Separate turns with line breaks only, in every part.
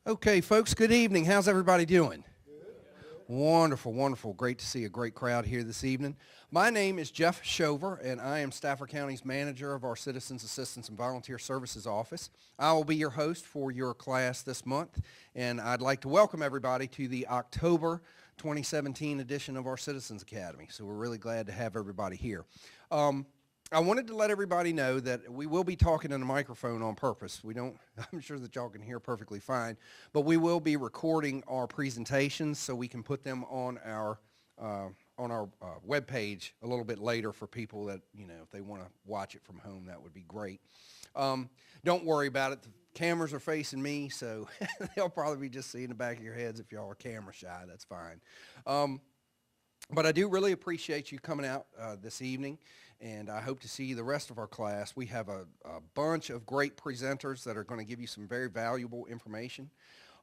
Okay, folks, good evening. How's everybody doing? Wonderful, wonderful. Great to see a great crowd here this evening. My name is Jeff Shover, and I am Stafford County's manager of our Citizens Assistance and Volunteer Services Office. I will be your host for your class this month, and I'd like to welcome everybody to the October 2017 edition of our Citizens Academy. So we're really glad to have everybody here. I wanted to let everybody know that we will be talking in a microphone on purpose. I'm sure that y'all can hear perfectly fine, but we will be recording our presentations so we can put them on our webpage a little bit later for people that, if they want to watch it from home, that would be great. Don't worry about it. The cameras are facing me, so they'll probably be just seeing the back of your heads if y'all are camera shy. That's fine. But I do really appreciate you coming out this evening, and I hope to see the rest of our class. We have a bunch of great presenters that are going to give you some very valuable information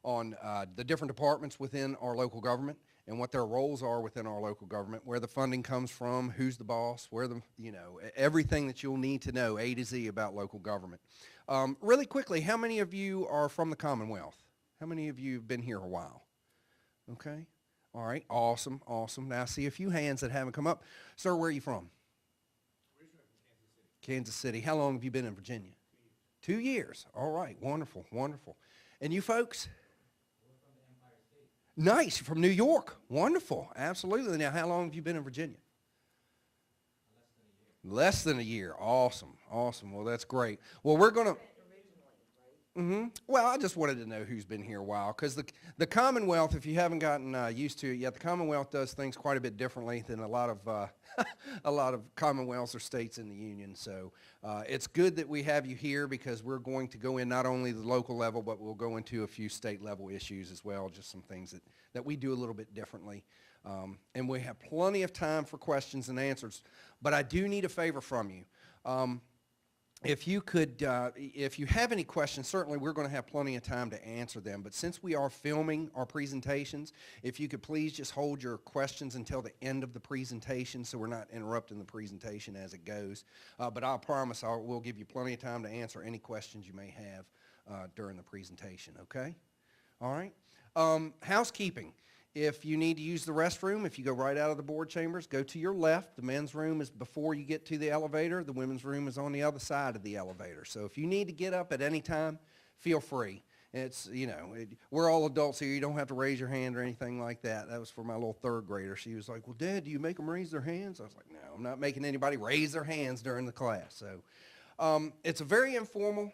on the different departments within our local government and what their roles are within our local government, where the funding comes from, who's the boss, everything that you'll need to know, A to Z, about local government. Really quickly, how many of you are from the Commonwealth? How many of you have been here a while? Okay. All right, awesome, awesome. Now I see a few hands that haven't come up. Sir, where are you from?
Originally from
Kansas City. How long have you been in Virginia? 2 years. 2 years. All right, wonderful, wonderful. And you folks?
We're from the Empire State.
Nice, from New York. Wonderful, absolutely. Now, how long have you been in Virginia?
Less than a year.
Less than a year. Awesome, awesome. Well, that's great. Well, we're going to... Well, I just wanted to know who's been here a while, because the Commonwealth, if you haven't gotten used to it yet, the Commonwealth does things quite a bit differently than a lot of Commonwealths or states in the Union. So it's good that we have you here, because we're going to go in not only the local level, but we'll go into a few state level issues as well, just some things that we do a little bit differently. And we have plenty of time for questions and answers, but I do need a favor from you. If you have any questions, certainly we're going to have plenty of time to answer them. But since we are filming our presentations, if you could please just hold your questions until the end of the presentation so we're not interrupting the presentation as it goes. But I'll promise we'll give you plenty of time to answer any questions you may have during the presentation, okay? All right. Housekeeping. If you need to use the restroom, if you go right out of the board chambers, go to your left. The men's room is before you get to the elevator. The women's room is on the other side of the elevator. So if you need to get up at any time, feel free. It's, we're all adults here. You don't have to raise your hand or anything like that. That was for my little third grader. She was like, well, Dad, do you make them raise their hands? I was like, no, I'm not making anybody raise their hands during the class. So it's a very informal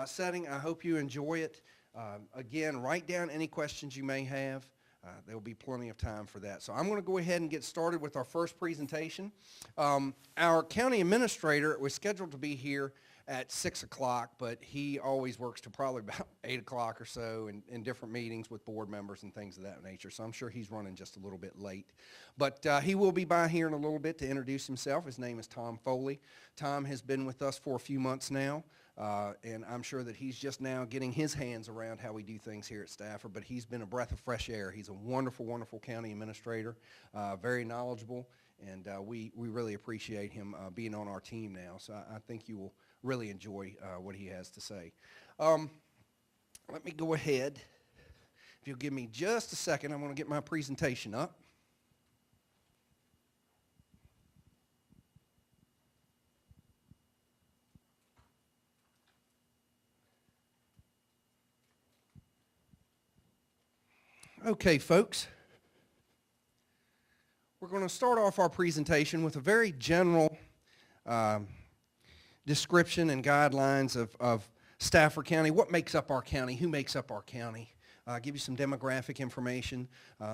setting. I hope you enjoy it. Again, write down any questions you may have. There will be plenty of time for that. So I'm going to go ahead and get started with our first presentation. Our county administrator was scheduled to be here at 6 o'clock, but he always works to probably about 8 o'clock or so in different meetings with board members and things of that nature. So I'm sure he's running just a little bit late. But he will be by here in a little bit to introduce himself. His name is Tom Foley. Tom has been with us for a few months now. And I'm sure that he's just now getting his hands around how we do things here at Stafford, but he's been a breath of fresh air. He's a wonderful, wonderful county administrator, very knowledgeable, and we really appreciate him being on our team now. So I think you will really enjoy what he has to say. Let me go ahead. If you'll give me just a second, I'm going to get my presentation up. Okay, folks, we're going to start off our presentation with a very general description and guidelines of Stafford County. What makes up our county? Who makes up our county? Give you some demographic information,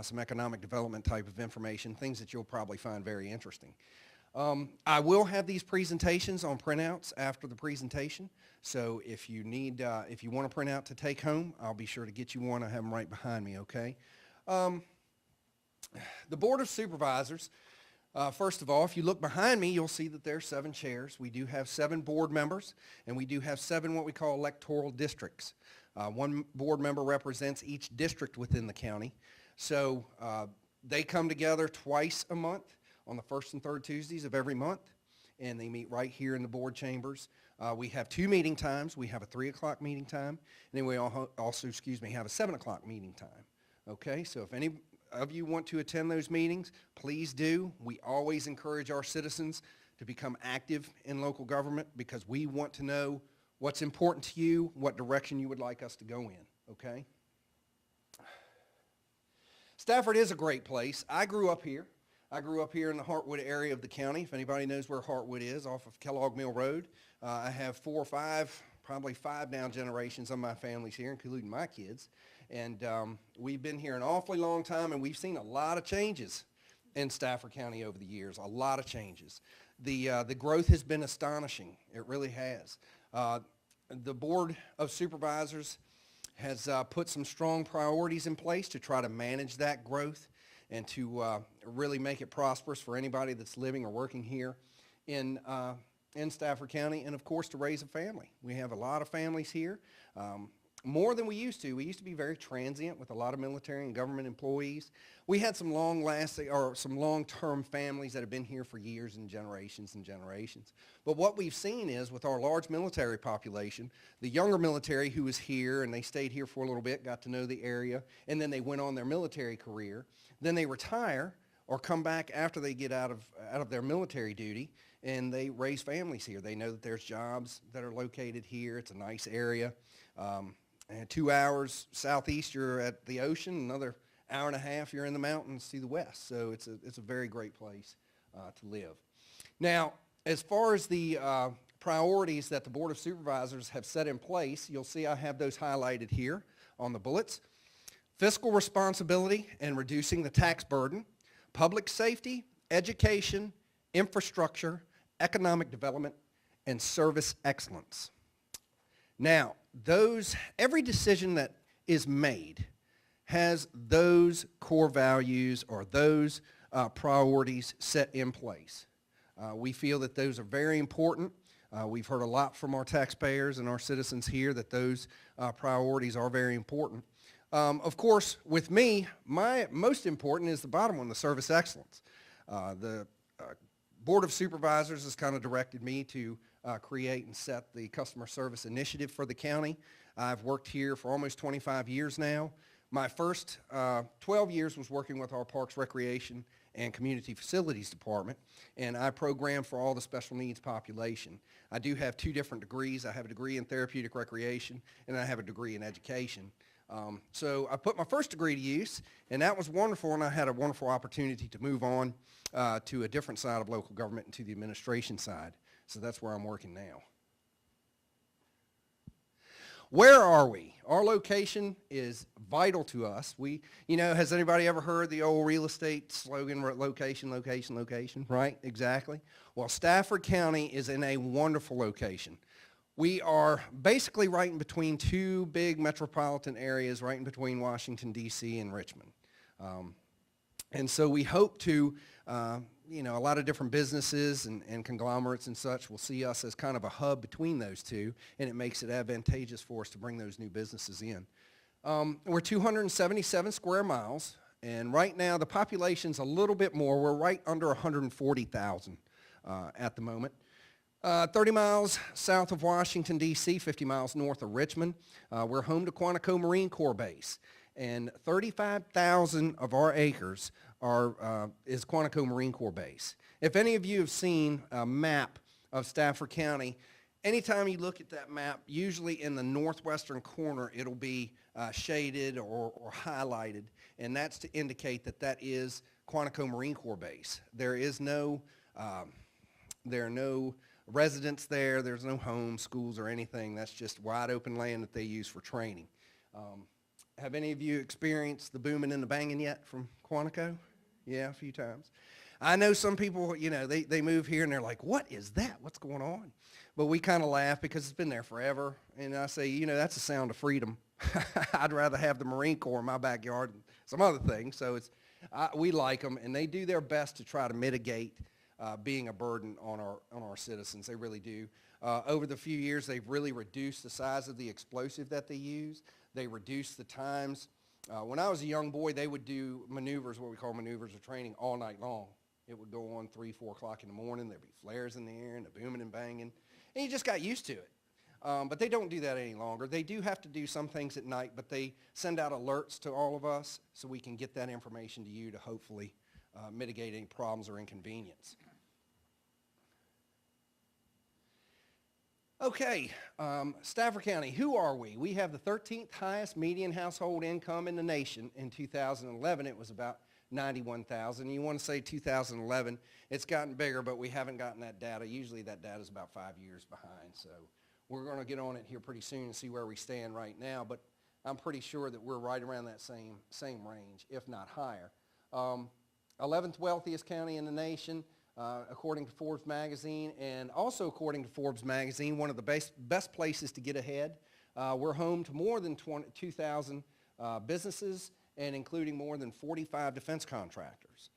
some economic development type of information, things that you'll probably find very interesting. I will have these presentations on printouts after the presentation, so if you want a printout to take home, I'll be sure to get you one. I have them right behind me, okay? The Board of Supervisors, first of all, if you look behind me, you'll see that there are 7 chairs. We do have 7 board members, and we do have 7 what we call electoral districts. 1 board member represents each district within the county, so they come together twice a month on the first and third Tuesdays of every month, and they meet right here in the board chambers. We have 2 meeting times. We have a 3 o'clock meeting time, and then we also, have a 7 o'clock meeting time. Okay, so if any of you want to attend those meetings, please do. We always encourage our citizens to become active in local government because we want to know what's important to you, what direction you would like us to go in, okay? Stafford is a great place. I grew up here. I grew up here in the Hartwood area of the county. If anybody knows where Hartwood is, off of Kellogg Mill Road. I have 4 or 5, probably 5 now generations of my family's here, including my kids. And we've been here an awfully long time, and we've seen a lot of changes in Stafford County over the years, a lot of changes. The growth has been astonishing. It really has. The Board of Supervisors has put some strong priorities in place to try to manage that growth and to really make it prosperous for anybody that's living or working here in Stafford County, and of course to raise a family. We have a lot of families here, more than we used to. We used to be very transient with a lot of military and government employees. We had some long-lasting or some long-term families that have been here for years and generations and generations. But what we've seen is with our large military population, the younger military who was here and they stayed here for a little bit, got to know the area, and then they went on their military career. Then they retire or come back after they get out of their military duty, and they raise families here. They know that there's jobs that are located here. It's a nice area. And 2 hours southeast, you're at the ocean. Another hour and a half, you're in the mountains to the west. So it's a very great place to live. Now, as far as the priorities that the Board of Supervisors have set in place, you'll see I have those highlighted here on the bullets. Fiscal responsibility and reducing the tax burden, public safety, education, infrastructure, economic development, and service excellence. Now, every decision that is made has those core values or those priorities set in place. We feel that those are very important. We've heard a lot from our taxpayers and our citizens here that those priorities are very important. Of course, with me, my most important is the bottom one, the service excellence. The Board of Supervisors has kind of directed me to create and set the customer service initiative for the county. I've worked here for almost 25 years now. My first 12 years was working with our Parks, Recreation, and Community Facilities Department, and I program for all the special needs population. I do have 2 different degrees. I have a degree in therapeutic recreation, and I have a degree in education. So I put my first degree to use, and that was wonderful, and I had a wonderful opportunity to move on to a different side of local government and to the administration side. So that's where I'm working now. Where are we? Our location is vital to us. Has anybody ever heard the old real estate slogan, location, location, location, right? Exactly. Well, Stafford County is in a wonderful location. We are basically right in between 2 big metropolitan areas, right in between Washington, D.C. and Richmond. And so we hope to, a lot of different businesses and conglomerates and such will see us as kind of a hub between those 2, and it makes it advantageous for us to bring those new businesses in. We're 277 square miles, and right now the population's a little bit more. We're right under 140,000 at the moment. 30 miles south of Washington, D.C., 50 miles north of Richmond. We're home to Quantico Marine Corps Base, and 35,000 of our acres is Quantico Marine Corps Base. If any of you have seen a map of Stafford County, anytime you look at that map, usually in the northwestern corner, it'll be shaded or highlighted, and that's to indicate that that is Quantico Marine Corps Base. There are no residents there. There's no homes, schools, or anything. That's just wide open land that they use for training. Have any of you experienced the booming and the banging yet from Quantico? Yeah, a few times. I know some people, they move here and they're like, what is that? What's going on? But we kind of laugh because it's been there forever. And I say, that's the sound of freedom. I'd rather have the Marine Corps in my backyard than some other things. So we like them, and they do their best to try to mitigate being a burden on our citizens. They really do. Over the few years, they've really reduced the size of the explosive that they use. They reduced the times. When I was a young boy, they would do maneuvers, what we call maneuvers or training, all night long. It would go on 3, 4 o'clock in the morning. There'd be flares in the air and the booming and banging, and you just got used to it. But they don't do that any longer. They do have to do some things at night, but they send out alerts to all of us so we can get that information to you to hopefully mitigate any problems or inconvenience. Okay, Stafford County, who are we? We have the 13th highest median household income in the nation. In 2011, it was about $91,000. You want to say 2011, it's gotten bigger, but we haven't gotten that data. Usually that data is about 5 years behind, so we're going to get on it here pretty soon and see where we stand right now, but I'm pretty sure that we're right around that same range, if not higher. 11th wealthiest county in the nation, according to Forbes magazine, and also according to Forbes magazine, one of the best places to get ahead. We're home to more than 2,000 businesses, and including more than 45 defense contractors.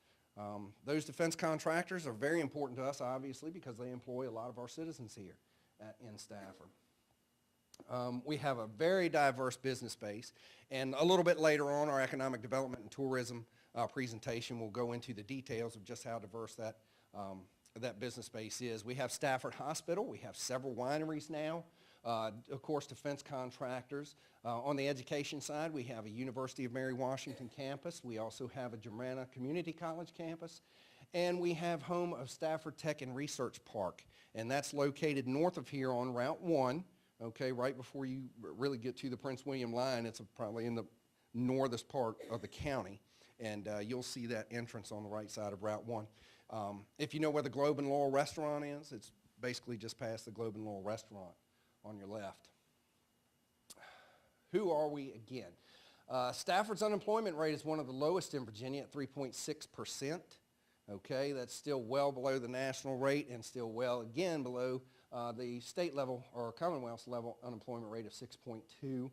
Those defense contractors are very important to us, obviously, because they employ a lot of our citizens here in Stafford. We have a very diverse business base, and a little bit later on, our economic development and tourism presentation will go into the details of just how diverse that business base is. We have Stafford Hospital. We have several wineries now. Of course, defense contractors. On the education side, we have a University of Mary Washington campus. We also have a Germanna Community College campus. And we have home of Stafford Tech and Research Park, and that's located north of here on Route 1, okay, right before you really get to the Prince William line. It's probably in the northest part of the county, and you'll see that entrance on the right side of Route 1. If you know where the Globe and Laurel restaurant is, it's basically just past the Globe and Laurel restaurant on your left. Who are we again? Stafford's unemployment rate is one of the lowest in Virginia at 3.6%. Okay, that's still well below the national rate and still well, again, below the state level or Commonwealth's level unemployment rate of 6.2.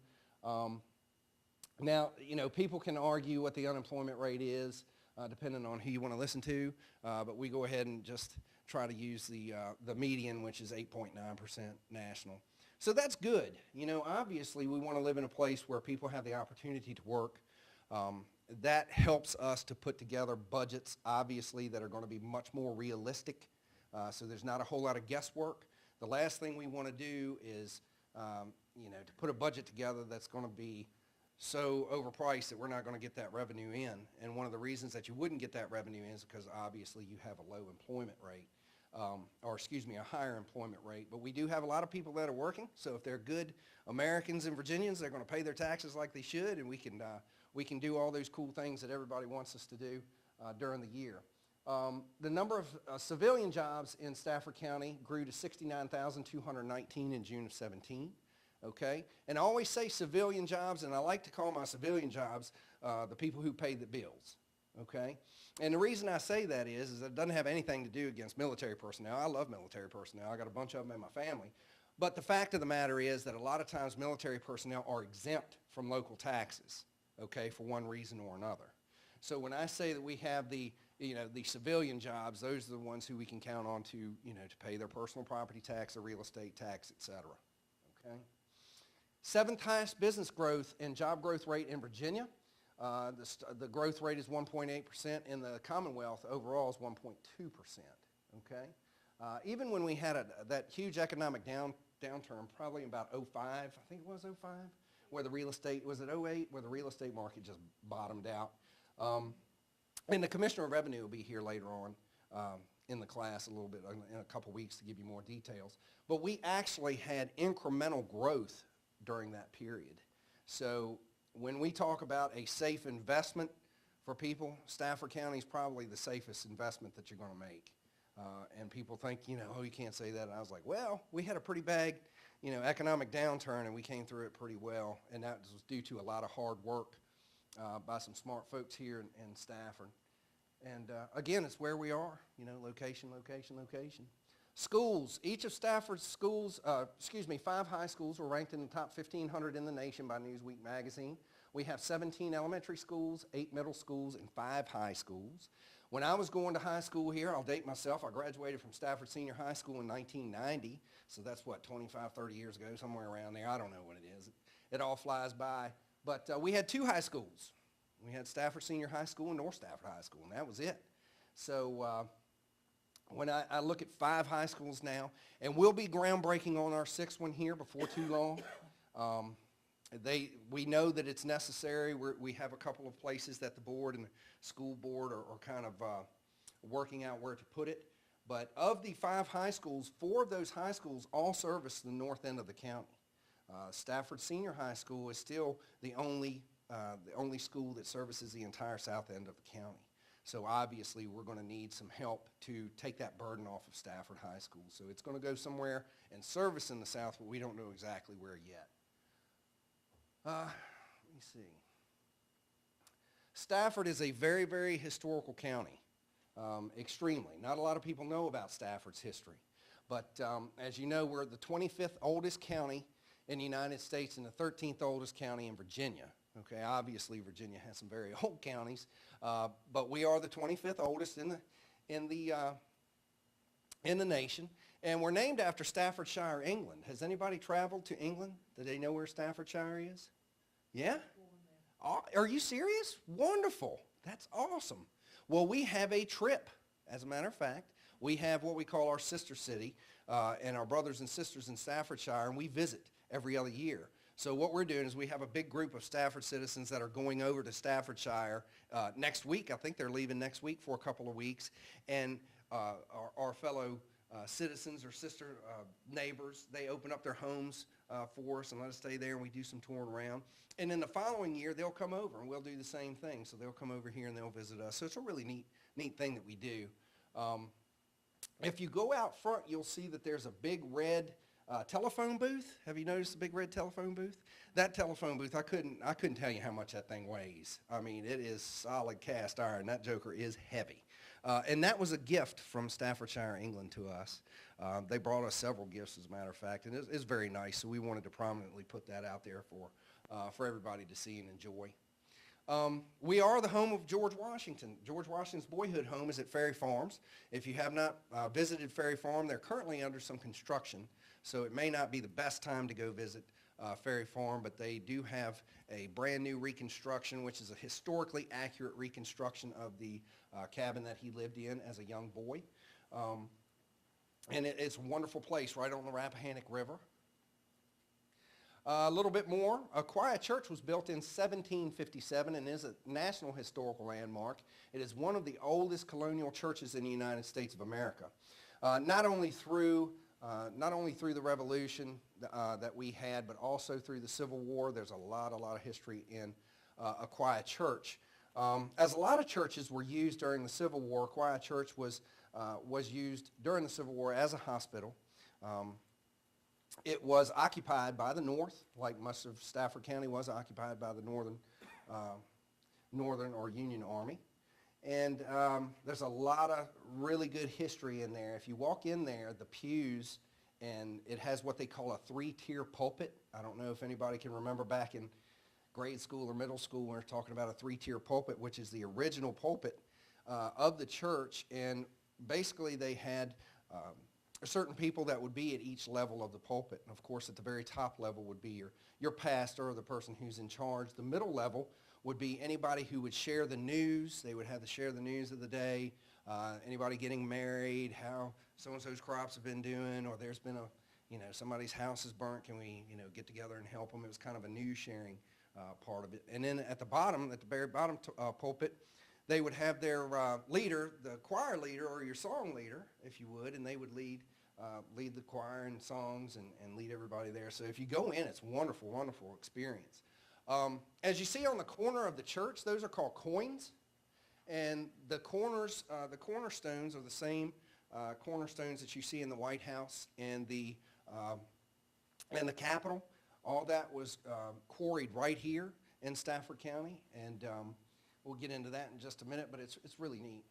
Now, you know, people can argue what the unemployment rate is depending on who you want to listen to, but we go ahead and just try to use the median, which is 8.9% national. So that's good. You know, obviously we want to live in a place where people have the opportunity to work. That helps us to put together budgets, obviously, that are going to be much more realistic, so there's not a whole lot of guesswork. The last thing we want to do is, you know, to put a budget together that's going to be so overpriced that we're not going to get that revenue in. And one of the reasons that you wouldn't get that revenue in is because obviously you have a low employment rate, a higher employment rate. But we do have a lot of people that are working, so if they're good Americans and Virginians, they're going to pay their taxes like they should, and we can do all those cool things that everybody wants us to do during the year. The number of civilian jobs in Stafford County grew to 69,219 in June of 17. Okay? And I always say civilian jobs, and I like to call my civilian jobs the people who pay the bills. Okay? And the reason I say that is it doesn't have anything to do against military personnel. I love military personnel. I got a bunch of them in my family. But the fact of the matter is that a lot of times military personnel are exempt from local taxes, okay, for one reason or another. So when I say that we have the civilian jobs, those are the ones who we can count on to, to pay their personal property tax, their real estate tax, et cetera, okay? 7th highest business growth and job growth rate in Virginia. The growth rate is 1.8%, and the Commonwealth overall is 1.2%, okay? Even when we had that huge economic downturn, probably about 05, I think it was 05, where the real estate, was it 08, where the real estate market just bottomed out. And the Commissioner of Revenue will be here later on in the class a little bit, in a couple weeks, to give you more details. But we actually had incremental growth during that period. So when we talk about a safe investment for people, Stafford County is probably the safest investment that you're going to make. And people think, oh, you can't say that. And I was like, well, we had a pretty bad, economic downturn, and we came through it pretty well. And that was due to a lot of hard work by some smart folks here in Stafford. And again, it's where we are, location, location, location. Schools, each of Stafford's schools, 5 high schools were ranked in the top 1,500 in the nation by Newsweek magazine. We have 17 elementary schools, 8 middle schools, and 5 high schools. When I was going to high school here, I'll date myself, I graduated from Stafford Senior High School in 1990, so that's what, 25, 30 years ago, somewhere around there. I don't know what it is. It all flies by. But we had 2 high schools. We had Stafford Senior High School and North Stafford High School, and that was it. So when I look at 5 high schools now, and we'll be groundbreaking on our 6th one here before too long. We know that it's necessary. We have a couple of places that the board and the school board are kind of working out where to put it. But of the 5 high schools, 4 of those high schools all service the north end of the county. Stafford Senior High School is still the only school that services the entire south end of the county. So obviously, we're going to need some help to take that burden off of Stafford High School. So it's going to go somewhere and service in the south, but we don't know exactly where yet. Let me see. Stafford is a very, very historical county, extremely. Not a lot of people know about Stafford's history. But as you know, we're the 25th oldest county in the United States and the 13th oldest county in Virginia. Okay, obviously Virginia has some very old counties, but we are the 25th oldest in the nation, and we're named after Staffordshire, England. Has anybody traveled to England? Do they know where Staffordshire is? Yeah? Are you serious? Wonderful. That's awesome. Well, we have a trip. As a matter of fact, we have what we call our sister city and our brothers and sisters in Staffordshire, and we visit every other year. So what we're doing is we have a big group of Stafford citizens that are going over to Staffordshire next week. I think they're leaving next week for a couple of weeks. And our fellow citizens or sister neighbors, they open up their homes for us and let us stay there, and we do some touring around. And then the following year, they'll come over, and we'll do the same thing. So they'll come over here, and they'll visit us. So it's a really neat thing that we do. If you go out front, you'll see that there's a big red telephone booth. Have you noticed the big red telephone booth? That telephone booth, I couldn't tell you how much that thing weighs. I mean, it is solid cast iron. That joker is heavy. And that was a gift from Staffordshire, England to us. They brought us several gifts, as a matter of fact, and it's very nice, so we wanted to prominently put that out there for everybody to see and enjoy. We are the home of George Washington. George Washington's boyhood home is at Ferry Farms. If you have not visited Ferry Farm, they're currently under some construction, so it may not be the best time to go visit Ferry Farm, but they do have a brand new reconstruction, which is a historically accurate reconstruction of the cabin that he lived in as a young boy. And it's a wonderful place right on the Rappahannock River. A little bit more, Aquia Church was built in 1757 and is a National Historical Landmark. It is one of the oldest colonial churches in the United States of America. Not only through the Revolution that we had, but also through the Civil War. There's a lot of history in Aquia Church. As a lot of churches were used during the Civil War, Aquia Church was used during the Civil War as a hospital. It was occupied by the North, like much of Stafford County was occupied by the Northern or Union Army. And there's a lot of really good history in there. If you walk in there, the pews, and it has what they call a 3-tier pulpit. I don't know if anybody can remember back in grade school or middle school when we were talking about a 3-tier pulpit, which is the original pulpit of the church. And basically they had certain people that would be at each level of the pulpit. And of course, at the very top level would be your pastor or the person who's in charge. The middle level would be anybody who would share the news. They would have to share the news of the day, anybody getting married, how so-and-so's crops have been doing, or there's been somebody's house is burnt. Can we, get together and help them? It was kind of a news sharing part of it. And then at the very bottom pulpit, they would have their leader, the choir leader or your song leader, if you would, and they would lead the choir and songs and lead everybody there. So if you go in, it's a wonderful, wonderful experience. As you see on the corner of the church, those are called coins, and the cornerstones are the same cornerstones that you see in the White House and the Capitol. All that was quarried right here in Stafford County, and we'll get into that in just a minute, but it's really neat.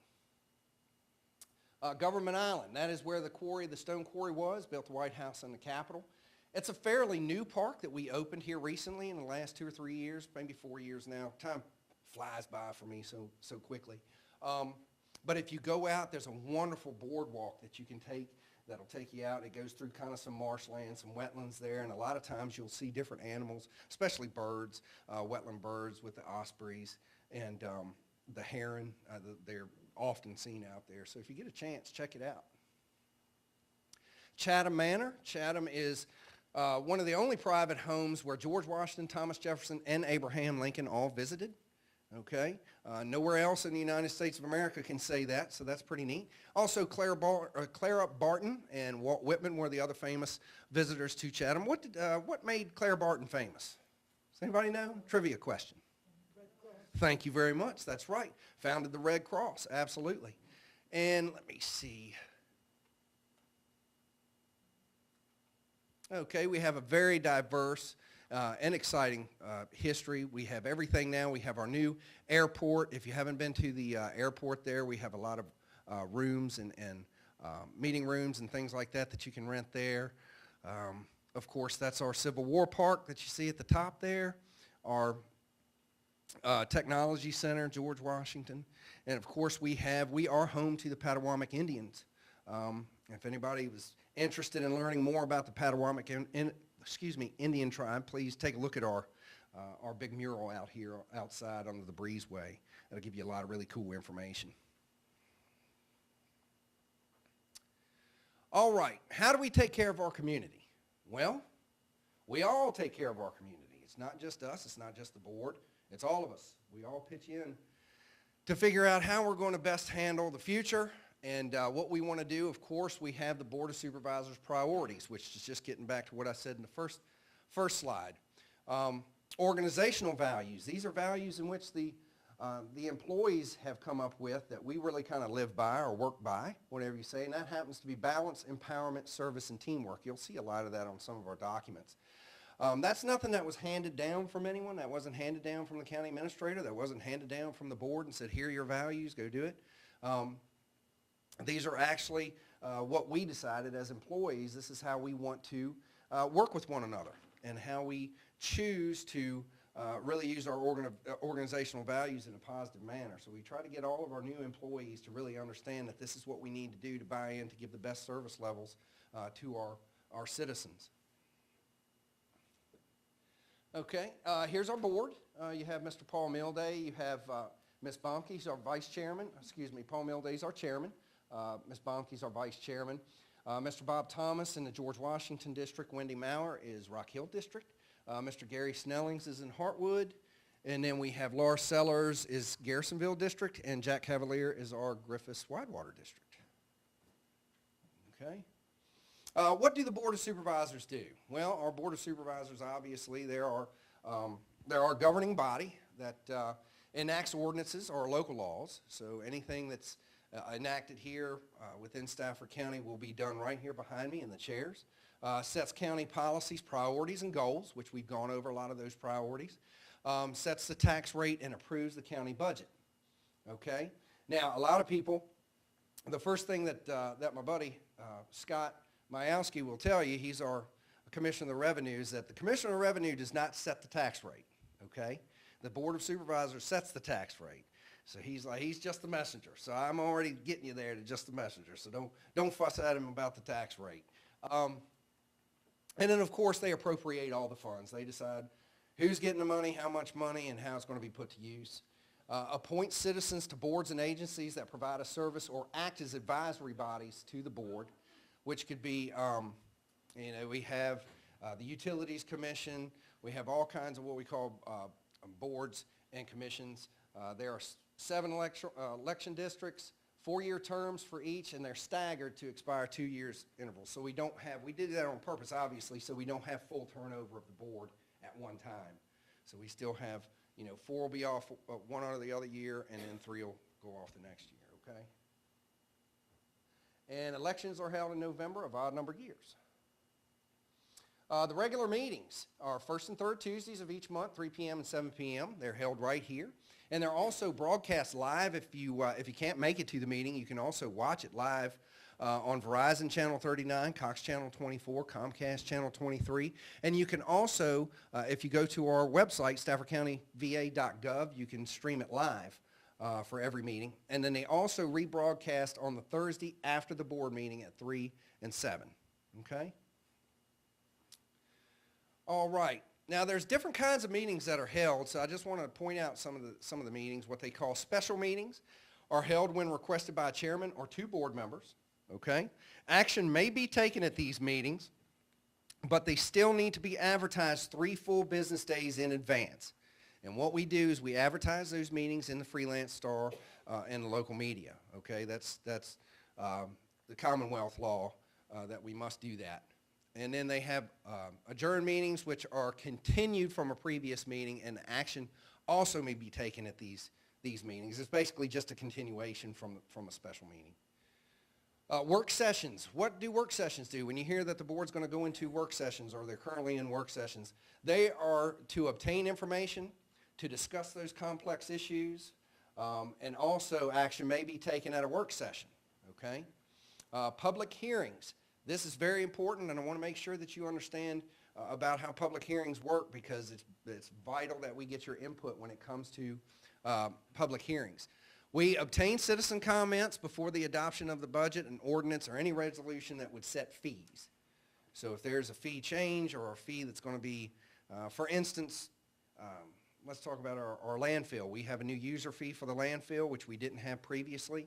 Government Island, that is where the stone quarry was, built the White House and the Capitol. It's a fairly new park that we opened here recently in the last 2 or 3 years, maybe 4 years now. Time flies by for me so quickly. But if you go out, there's a wonderful boardwalk that you can take that'll take you out. It goes through kind of some marshland, some wetlands there, and a lot of times you'll see different animals, especially birds, wetland birds with the ospreys and the heron. They're often seen out there. So if you get a chance, check it out. Chatham Manor. Chatham is one of the only private homes where George Washington, Thomas Jefferson, and Abraham Lincoln all visited. Okay? Nowhere else in the United States of America can say that, so that's pretty neat. Also, Clara Barton and Walt Whitman were the other famous visitors to Chatham. What made Clara Barton famous? Does anybody know? Trivia question. Thank you very much. That's right. Founded the Red Cross, absolutely. And let me see. Okay, we have a very diverse and exciting history. We have everything now. We have our new airport. If you haven't been to the airport there, we have a lot of rooms and meeting rooms and things like that that you can rent there. Of course, that's our Civil War Park that you see at the top there, our Technology Center, George Washington. And of course, we are home to the Potomac Indians. If anybody was interested in learning more about the Potomac Indian tribe, please take a look at our big mural out here outside under the breezeway. That'll give you a lot of really cool information. All right, how do we take care of our community? Well, we all take care of our community. It's not just us, it's not just the board, it's all of us. We all pitch in to figure out how we're going to best handle the future. And what we want to do, of course, we have the Board of Supervisors priorities, which is just getting back to what I said in the first slide. Organizational values. These are values in which the employees have come up with that we really kind of live by or work by, whatever you say, and that happens to be balance, empowerment, service, and teamwork. You'll see a lot of that on some of our documents. That's nothing that was handed down from anyone. That wasn't handed down from the county administrator. That wasn't handed down from the board and said, here are your values, go do it. These are actually what we decided as employees. This is how we want to work with one another and how we choose to really use our organizational values in a positive manner. So we try to get all of our new employees to really understand that this is what we need to do to buy in to give the best service levels to our citizens. Okay, here's our board. You have Mr. Paul Milday. You have Ms. Bonke's our vice chairman. Excuse me, Paul Milday's our chairman. Ms. Bonke's our vice chairman. Mr. Bob Thomas in the George Washington District. Wendy Maurer is Rock Hill District. Mr. Gary Snellings is in Hartwood. And then we have Laura Sellers is Garrisonville District, and Jack Cavalier is our Griffiths-Widewater District. Okay. What do the Board of Supervisors do? Well, our Board of Supervisors, obviously, they're our governing body that enacts ordinances or local laws. So anything that's enacted here within Stafford County will be done right here behind me in the chairs. Sets county policies, priorities, and goals, which we've gone over a lot of those priorities. Sets the tax rate and approves the county budget. Okay? Now, a lot of people, the first thing that my buddy Scott Majowski will tell you, he's our Commissioner of the Revenue, is that the Commissioner of the Revenue does not set the tax rate. Okay? The Board of Supervisors sets the tax rate. So he's just the messenger. So I'm already getting you there to just the messenger. So don't fuss at him about the tax rate. And then, of course, they appropriate all the funds. They decide who's getting the money, how much money, and how it's going to be put to use. Appoint citizens to boards and agencies that provide a service or act as advisory bodies to the board, which could be, we have the Utilities Commission. We have all kinds of what we call boards and commissions. There are 7 election districts, 4-year terms for each, and they're staggered to expire 2 years intervals. So we did that on purpose, obviously, so we don't have full turnover of the board at one time. So we still have, 4 will be off one out of the other year, and then 3 will go off the next year, okay? And elections are held in November of odd-numbered years. The regular meetings are first and third Tuesdays of each month, 3 p.m. and 7 p.m. They're held right here. And they're also broadcast live. If you can't make it to the meeting, you can also watch it live on Verizon Channel 39, Cox Channel 24, Comcast Channel 23. And you can also, if you go to our website, staffordcountyva.gov, you can stream it live for every meeting. And then they also rebroadcast on the Thursday after the board meeting at 3 and 7. Okay? All right. Now, there's different kinds of meetings that are held, so I just want to point out some of the meetings, what they call special meetings, are held when requested by a chairman or 2 board members, okay? Action may be taken at these meetings, but they still need to be advertised 3 full business days in advance. And what we do is we advertise those meetings in the Freelance Star and the local media, okay? That's the Commonwealth law that we must do that. And then they have adjourned meetings, which are continued from a previous meeting, and action also may be taken at these meetings. It's basically just a continuation from a special meeting. Work sessions. What do work sessions do? When you hear that the board's going to go into work sessions or they're currently in work sessions, they are to obtain information, to discuss those complex issues, and also action may be taken at a work session, okay? Public hearings. This is very important, and I want to make sure that you understand about how public hearings work, because it's vital that we get your input when it comes to public hearings. We obtain citizen comments before the adoption of the budget, an ordinance, or any resolution that would set fees. So if there's a fee change or a fee that's going to be, for instance, let's talk about our landfill. We have a new user fee for the landfill, which we didn't have previously.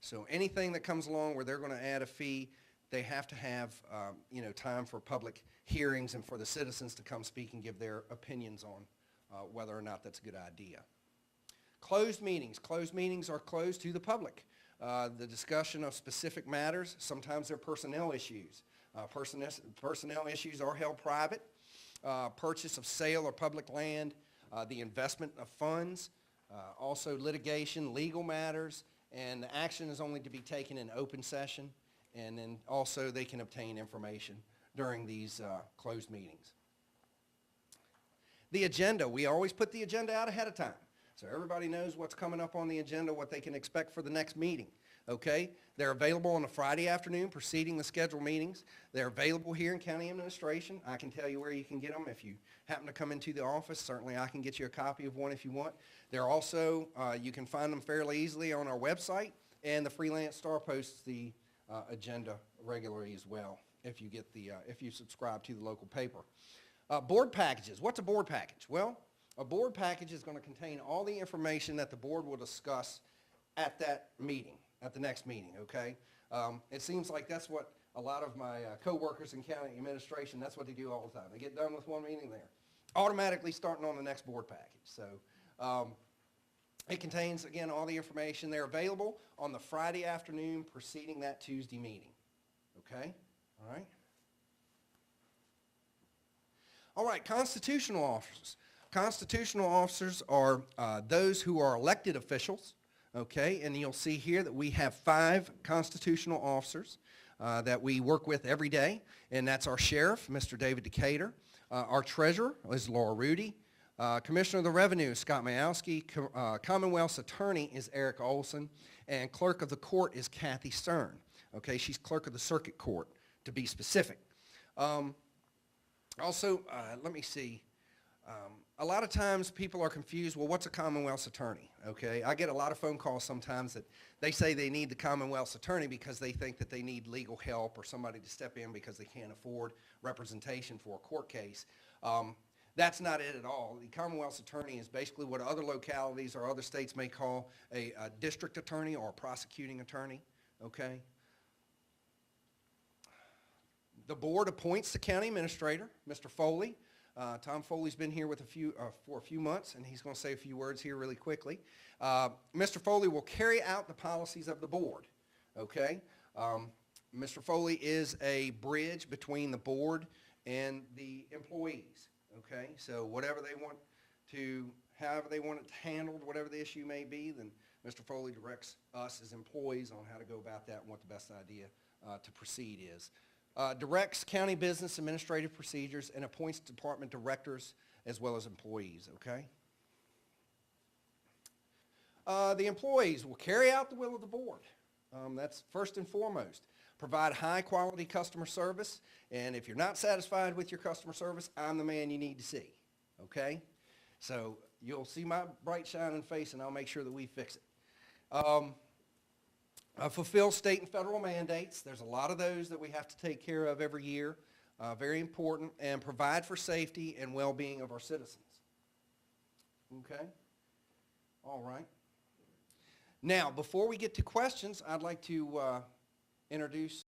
So anything that comes along where they're going to add a fee, they have to have time for public hearings and for the citizens to come speak and give their opinions on whether or not that's a good idea. Closed meetings. Closed meetings are closed to the public. The discussion of specific matters, sometimes they're personnel issues. Personnel issues are held private. Purchase of sale or public land, the investment of funds, also litigation, legal matters, and the action is only to be taken in open session, and then also they can obtain information during these closed meetings. The agenda, we always put the agenda out ahead of time, so everybody knows what's coming up on the agenda, what they can expect for the next meeting, okay? They're available on a Friday afternoon preceding the scheduled meetings. They're available here in county administration. I can tell you where you can get them if you happen to come into the office. Certainly I can get you a copy of one if you want. They're also, you can find them fairly easily on our website, and the Freelance Star posts the agenda regularly as well if you get the, if you subscribe to the local paper. Board packages. What's a board package? Well, a board package is going to contain all the information that the board will discuss at that meeting, at the next meeting, okay? It seems like that's what a lot of my co-workers in county administration, that's what they do all the time. They get done with one meeting, they're automatically starting on the next board package. So it contains, again, all the information. They're available on the Friday afternoon preceding that Tuesday meeting, okay? All right? All right, constitutional officers. Constitutional officers are those who are elected officials, okay? And you'll see here that we have 5 constitutional officers that we work with every day, and that's our sheriff, Mr. David Decatur. Our treasurer is Laura Rudy. Commissioner of the Revenue is Scott Mayowski. Commonwealth's attorney is Eric Olson, and clerk of the court is Kathy Stern. Okay, she's clerk of the circuit court, to be specific. Also, let me see. A lot of times people are confused, well, what's a Commonwealth's attorney? Okay, I get a lot of phone calls sometimes that they say they need the Commonwealth's attorney because they think that they need legal help or somebody to step in because they can't afford representation for a court case. That's not it at all. The Commonwealth's attorney is basically what other localities or other states may call a district attorney or a prosecuting attorney, okay? The board appoints the county administrator, Mr. Foley. Tom Foley's been here with for a few months, and he's going to say a few words here really quickly. Mr. Foley will carry out the policies of the board, okay? Mr. Foley is a bridge between the board and the employees, okay? So whatever they want to, however they want it handled, whatever the issue may be, then Mr. Foley directs us as employees on how to go about that and what the best idea to proceed is. Directs county business administrative procedures and appoints department directors as well as employees, okay? The employees will carry out the will of the board. That's first and foremost. Provide high quality customer service, and if you're not satisfied with your customer service, I'm the man you need to see, okay? So you'll see my bright shining face and I'll make sure that we fix it. Fulfill state and federal mandates. There's a lot of those that we have to take care of every year. Very important. And provide for safety and well-being of our citizens. Okay? All right. Now, before we get to questions, I'd like to introduce